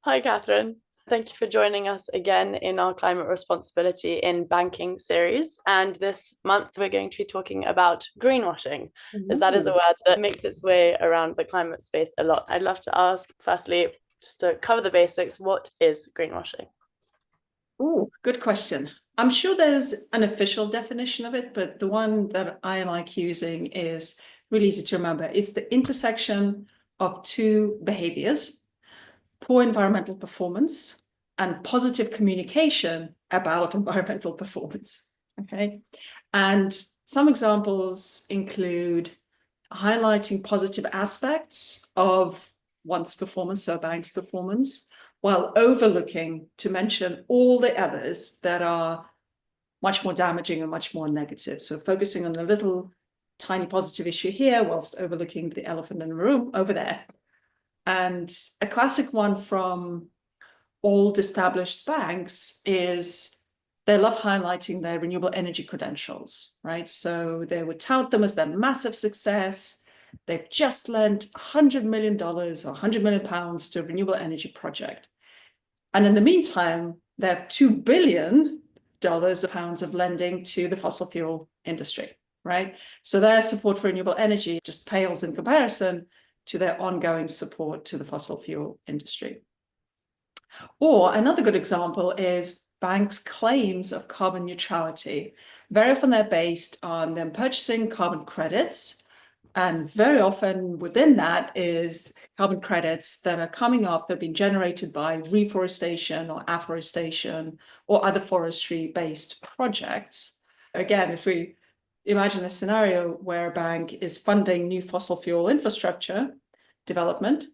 Hi, Katherine. Thank you for joining us again in our Climate Responsibility in Banking series. And this month, we're going to be talking about greenwashing, as that is a word that makes its way around the climate space a lot. I'd love to ask, firstly, just to cover the basics, what is greenwashing? Oh, good question. I'm sure there's an official definition of it, but the one that I like using is really easy to remember. It's the intersection of two behaviors: poor environmental performance and positive communication about environmental performance. Okay. And some examples include highlighting positive aspects of one's performance, so a bank's performance, while overlooking to mention all the others that are much more damaging and much more negative. So focusing on the little tiny positive issue here whilst overlooking the elephant in the room over there. And a classic one from old established banks is they love highlighting their renewable energy credentials, right? So they would tout them as their massive success. They've just lent $100 million or £100 million to a renewable energy project. And in the meantime, they have $2 billion of lending to the fossil fuel industry, right? So their support for renewable energy just pales in comparison to their ongoing support to the fossil fuel industry. Or another good example is banks' claims of carbon neutrality. Very often they're based on them purchasing carbon credits, and very often within that is carbon credits that are coming off, that have been generated by reforestation or afforestation or other forestry-based projects. Again, if we imagine a scenario where a bank is funding new fossil fuel infrastructure development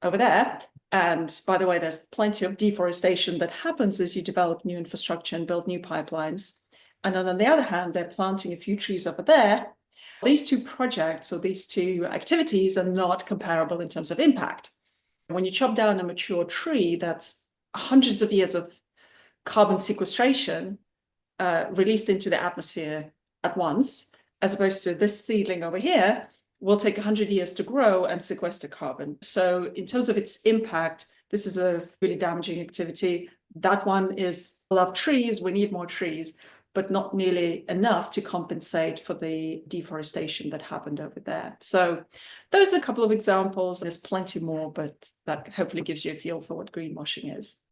over there, and by the way, there's plenty of deforestation that happens as you develop new infrastructure and build new pipelines. And then on the other hand, they're planting a few trees over there. These two projects or these two activities are not comparable in terms of impact. When you chop down a mature tree, that's hundreds of years of carbon sequestration released into the atmosphere at once, as opposed to this seedling over here will take 100 years to grow and sequester carbon. So in terms of its impact, this is a really damaging activity. That one is, we love trees, we need more trees, but not nearly enough to compensate for the deforestation that happened over there. So those are a couple of examples. There's plenty more, but that hopefully gives you a feel for what greenwashing is.